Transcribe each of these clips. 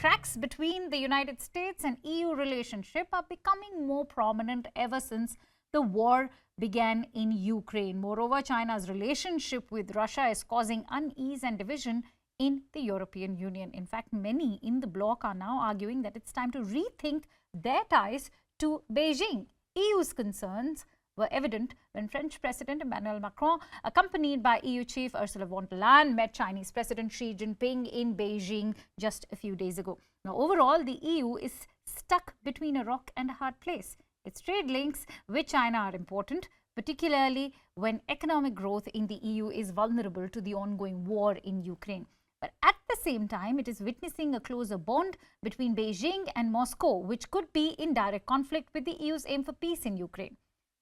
cracks between the United States and EU relationship are becoming more prominent ever since the war began in Ukraine. Moreover, China's relationship with Russia is causing unease and division in the European Union. In fact, many in the bloc are now arguing that it's time to rethink their ties to Beijing. EU's concerns were evident when French President Emmanuel Macron, accompanied by EU Chief Ursula von der Leyen, met Chinese President Xi Jinping in Beijing just a few days ago. Now, overall, the EU is stuck between a rock and a hard place. Its trade links with China are important, particularly when economic growth in the EU is vulnerable to the ongoing war in Ukraine. But at the same time, it is witnessing a closer bond between Beijing and Moscow, which could be in direct conflict with the EU's aim for peace in Ukraine.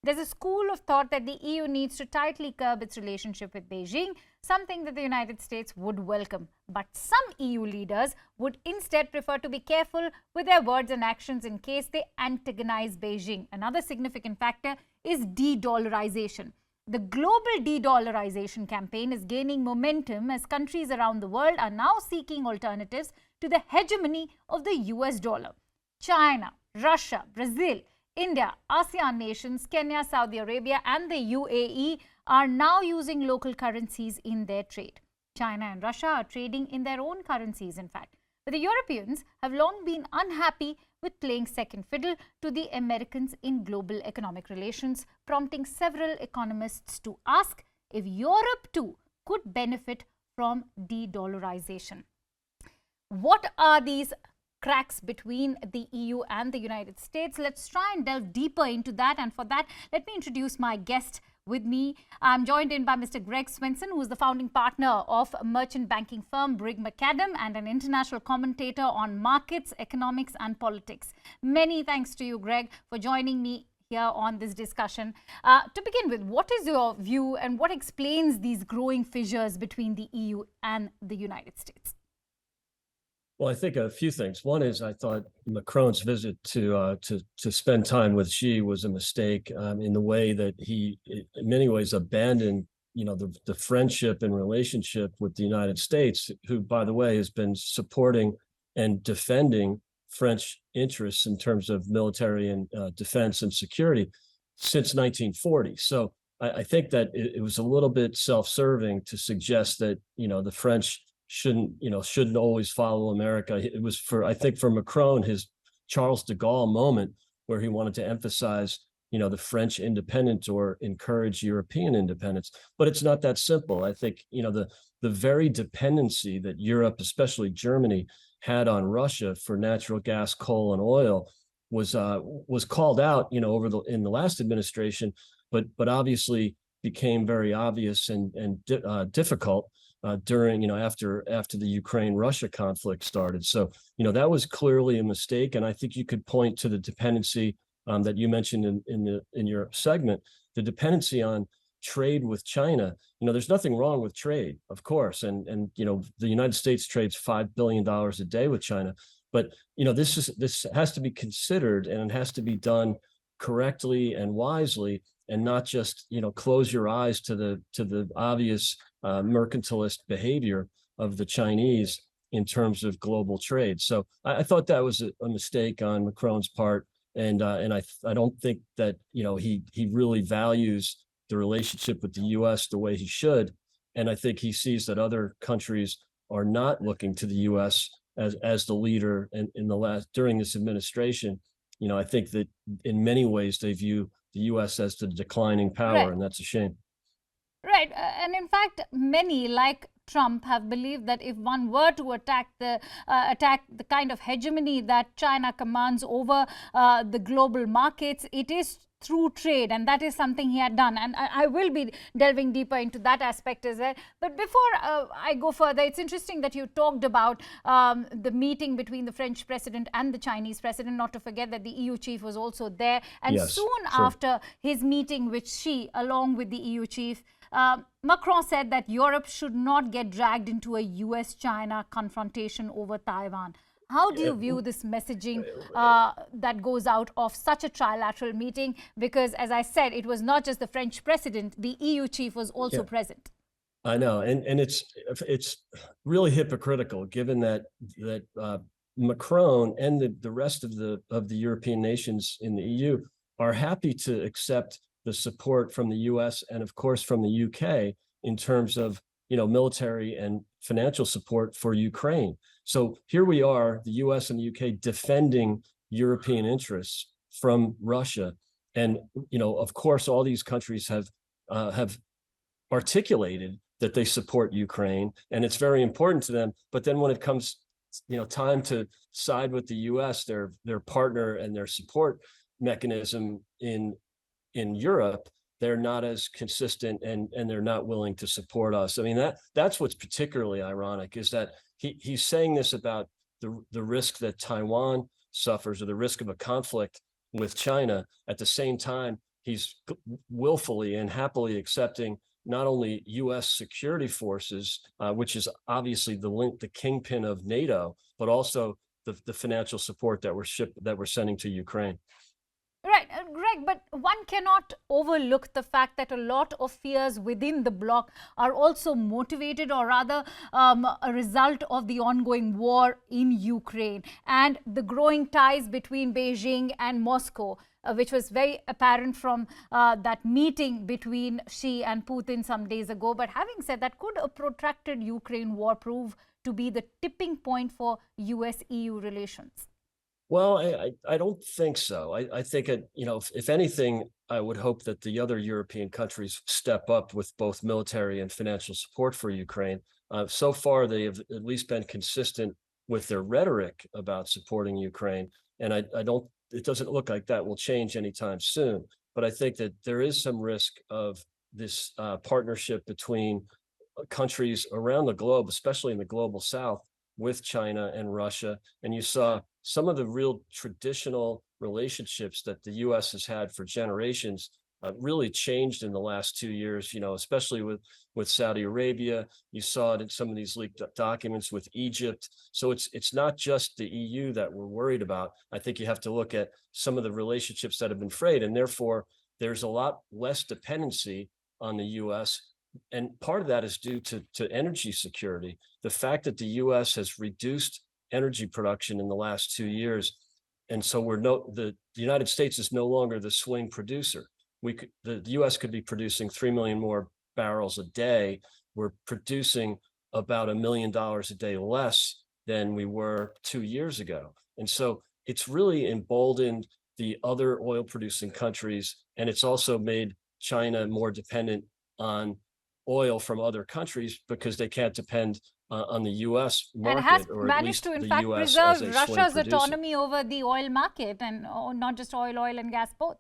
There's a school of thought that the EU needs to tightly curb its relationship with Beijing, something that the United States would welcome. But some EU leaders would instead prefer to be careful with their words and actions in case they antagonize Beijing. Another significant factor is de-dollarization. The global de-dollarization campaign is gaining momentum as countries around the world are now seeking alternatives to the hegemony of the US dollar. China, Russia, Brazil, India, ASEAN nations, Kenya, Saudi Arabia and the UAE are now using local currencies in their trade. China and Russia are trading in their own currencies, in fact. But the Europeans have long been unhappy with playing second fiddle to the Americans in global economic relations, prompting several economists to ask if Europe too could benefit from de-dollarization. What are these cracks between the EU and the United States? Let's try and delve deeper into that. And for that, let me introduce my guest with me. I'm joined in by Mr. Greg Swenson, who is the founding partner of merchant banking firm Brigg McAdam and an international commentator on markets, economics and politics. Many thanks to you, Greg, for joining me here on this discussion. To begin with, what is your view and what explains these growing fissures between the EU and the United States? Well, I think a few things. One is I thought Macron's visit to spend time with Xi was a mistake in the way that he, in many ways, abandoned, the friendship and relationship with the United States, who, by the way, has been supporting and defending French interests in terms of military and defense and security since 1940. So I think that it was a little bit self-serving to suggest that, the French shouldn't always follow America. It was I think for Macron, his Charles de Gaulle moment where he wanted to emphasize, the French independence or encourage European independence. But it's not that simple. I think, the very dependency that Europe, especially Germany, had on Russia for natural gas, coal, and oil was called out, in the last administration, but obviously became very obvious and difficult during, after the Ukraine-Russia conflict started. So, that was clearly a mistake. And I think you could point to the dependency that you mentioned in your segment, the dependency on trade with China. There's nothing wrong with trade, of course. And the United States trades $5 billion a day with China. But, this has to be considered and it has to be done correctly and wisely, and not just, close your eyes to the obvious mercantilist behavior of the Chinese in terms of global trade. So I thought that was a mistake on Macron's part, and I don't think that he really values the relationship with the U.S. the way he should, and I think he sees that other countries are not looking to the U.S. as the leader during this administration. I think that in many ways they view the U.S. as the declining power, right. And that's a shame. Right. And in fact, many like Trump have believed that if one were to attack the kind of hegemony that China commands over the global markets, it is through trade, and that is something he had done. And I will be delving deeper into that aspect as well. But before I go further, it's interesting that you talked about the meeting between the French president and the Chinese president, not to forget that the EU chief was also there. And yes, soon after his meeting with Xi, along with the EU chief, Macron said that Europe should not get dragged into a US-China confrontation over Taiwan. How do you view this messaging that goes out of such a trilateral meeting? Because, as I said, it was not just the French president, the EU chief was also present. I know, and it's really hypocritical, given that Macron and the rest of the European nations in the EU are happy to accept the support from the US and of course from the UK in terms of military and financial support for Ukraine. So here we are, the US and the UK defending European interests from Russia. And of course, all these countries have articulated that they support Ukraine, and it's very important to them. But then when it comes, time to side with the U.S., their partner and their support mechanism in Europe, they're not as consistent, and they're not willing to support us. I mean, that's what's particularly ironic, is that he's saying this about the risk that Taiwan suffers, or the risk of a conflict with China. At the same time, he's willfully and happily accepting not only U.S. security forces, which is obviously the kingpin of NATO, but also the financial support that we're sending to Ukraine. Right, Greg, but one cannot overlook the fact that a lot of fears within the bloc are also motivated, or rather a result of the ongoing war in Ukraine and the growing ties between Beijing and Moscow, which was very apparent from that meeting between Xi and Putin some days ago. But having said that, could a protracted Ukraine war prove to be the tipping point for US-EU relations? Well, I don't think so. I think if anything, I would hope that the other European countries step up with both military and financial support for Ukraine. So far, they have at least been consistent with their rhetoric about supporting Ukraine, and it doesn't look like that will change anytime soon. But I think that there is some risk of this partnership between countries around the globe, especially in the global South, with China and Russia. And you saw some of the real traditional relationships that the U.S. has had for generations really changed in the last 2 years, especially with Saudi Arabia. You saw it in some of these leaked documents with Egypt. So it's not just the EU that we're worried about. I think you have to look at some of the relationships that have been frayed, and therefore there's a lot less dependency on the U.S. And part of that is due to energy security. The fact that the U.S. has reduced energy production in the last 2 years, and so the United States is no longer the swing producer. The U.S. could be producing 3 million more barrels a day. We're producing about $1 million a day less than we were 2 years ago, and so it's really emboldened the other oil-producing countries, and it's also made China more dependent on oil from other countries because they can't depend on the U.S. market, and has or at managed least to, in the fact, U.S. preserve as a swing Russia's producer. autonomy over the oil market, and not just oil and gas both.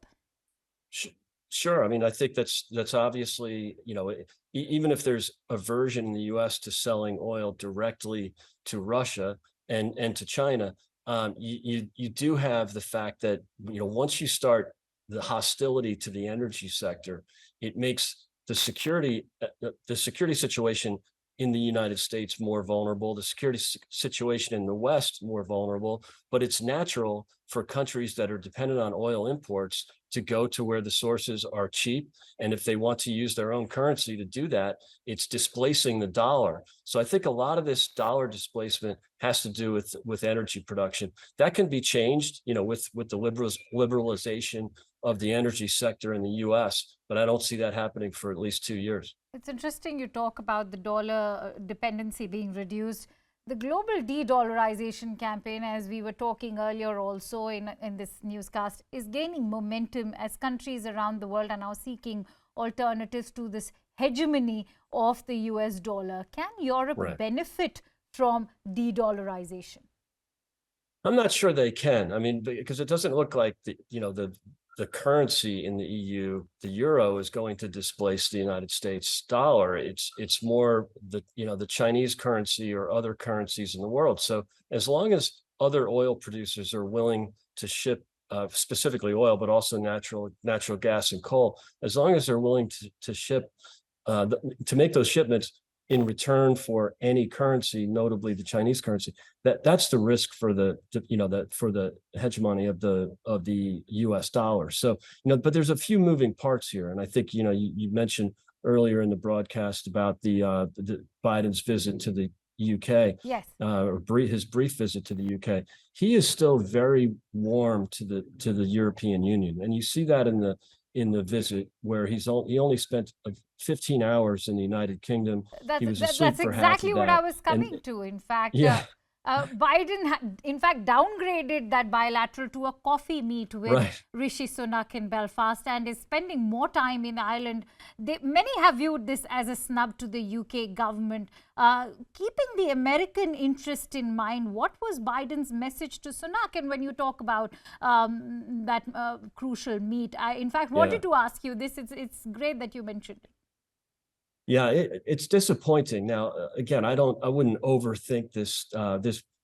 Sure. I mean, I think that's obviously, even if there's aversion in the U.S. to selling oil directly to Russia and to China, you do have the fact that, once you start the hostility to the energy sector, it makes the security situation in the United States more vulnerable, the security situation in the West more vulnerable. But it's natural for countries that are dependent on oil imports to go to where the sources are cheap. And if they want to use their own currency to do that, it's displacing the dollar. So I think a lot of this dollar displacement has to do with energy production. That can be changed, with the liberalization of the energy sector in the US, but I don't see that happening for at least 2 years. It's interesting you talk about the dollar dependency being reduced. The global de-dollarization campaign, as we were talking earlier also in this newscast, is gaining momentum as countries around the world are now seeking alternatives to this hegemony of the US dollar. Can Europe benefit from de-dollarization? I'm not sure they can. I mean, because it doesn't look like the currency in the EU, the euro, is going to displace the United States dollar. It's more the Chinese currency or other currencies in the world. So as long as other oil producers are willing to ship specifically oil, but also natural gas and coal, as long as they're willing to ship to make those shipments in return for any currency, notably the Chinese currency, that's the risk for the hegemony of the US dollar. So, but there's a few moving parts here. And I think, you mentioned earlier in the broadcast about the Biden's visit to the UK, Yes. his brief visit to the UK, he is still very warm to the European Union, and you see that in the visit where he only spent 15 hours in the United Kingdom. He was asleep That's for half exactly of what I that, was and coming to. In fact, yeah, Biden, in fact, downgraded that bilateral to a coffee meet with right. Rishi Sunak in Belfast and is spending more time in Ireland. Many have viewed this as a snub to the UK government. Keeping the American interest in mind, what was Biden's message to Sunak? And when you talk about that crucial meet, I, in fact, Yeah. wanted to ask you this. It's great that you mentioned it. Yeah, it's disappointing. Now, again, I wouldn't overthink this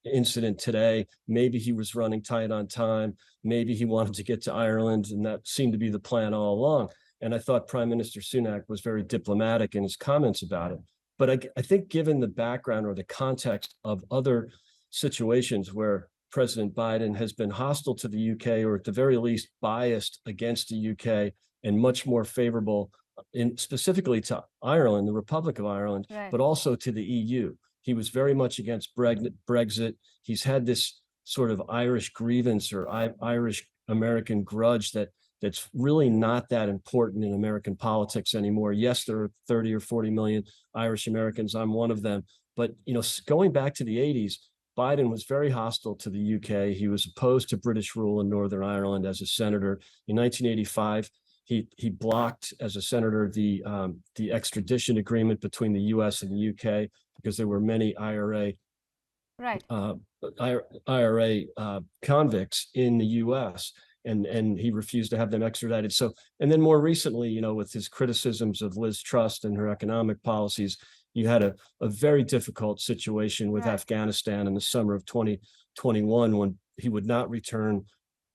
incident today. Maybe he was running tight on time. Maybe he wanted to get to Ireland, and that seemed to be the plan all along. And I thought Prime Minister Sunak was very diplomatic in his comments about it. But I think given the background or the context of other situations where President Biden has been hostile to the UK, or at the very least biased against the UK, and much more favorable specifically to Ireland, the Republic of Ireland, Right. but also to the EU. He was very much against Brexit. He's had this sort of Irish grievance or Irish American grudge that's really not that important in American politics anymore. Yes, there are 30 or 40 million Irish Americans. I'm one of them. But going back to the 80s, Biden was very hostile to the UK. He was opposed to British rule in Northern Ireland as a senator. In 1985, he blocked as a senator the extradition agreement between the U.S. and the UK because there were many IRA Right. Convicts in the U.S. and he refused to have them extradited. So, and then more recently, with his criticisms of Liz Truss and her economic policies, you had a very difficult situation with Right. Afghanistan in the summer of 2021 when he would not return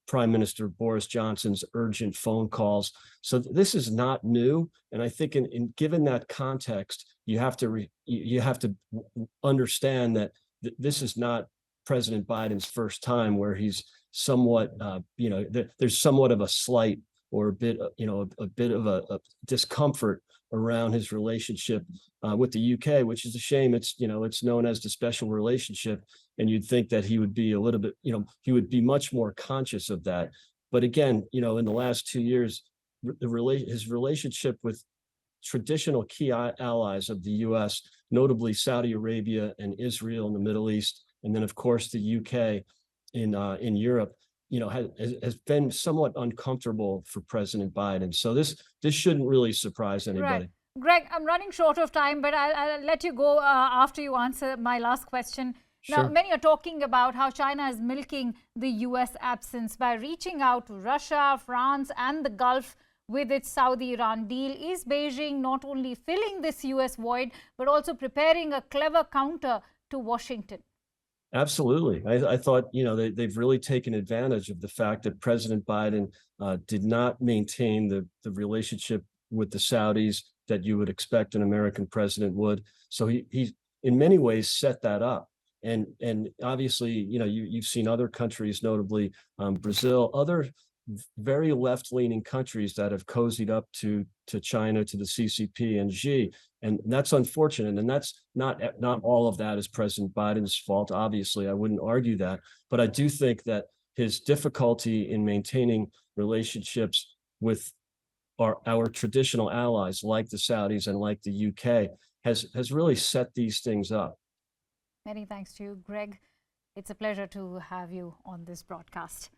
Prime Minister Boris Johnson's urgent phone calls. So this is not new, and I think in given that context, you have to understand that this is not President Biden's first time where he's somewhat, there's somewhat of a slight or a bit of a discomfort around his relationship with the UK, which is a shame. It's known as the special relationship, and you'd think that he would be a little bit, he would be much more conscious of that. But again, in the last 2 years, his relationship with traditional key allies of the U.S., notably Saudi Arabia and Israel in the Middle East, and then of course the UK in Europe, has been somewhat uncomfortable for President Biden. So this shouldn't really surprise anybody. Right. Greg, I'm running short of time, but I'll let you go after you answer my last question. Now, Sure. many are talking about how China is milking the US absence by reaching out to Russia, France, and the Gulf with its Saudi-Iran deal. Is Beijing not only filling this US void, but also preparing a clever counter to Washington? Absolutely. I thought, they've really taken advantage of the fact that President Biden did not maintain the relationship with the Saudis that you would expect an American president would. So he in many ways set that up. And obviously, you've seen other countries, notably Brazil, other very left-leaning countries that have cozied up to China, to the CCP and Xi, and that's unfortunate. And that's not all of that is President Biden's fault. Obviously, I wouldn't argue that, but I do think that his difficulty in maintaining relationships with our traditional allies, like the Saudis and like the UK, has really set these things up. Many thanks to you, Greg. It's a pleasure to have you on this broadcast.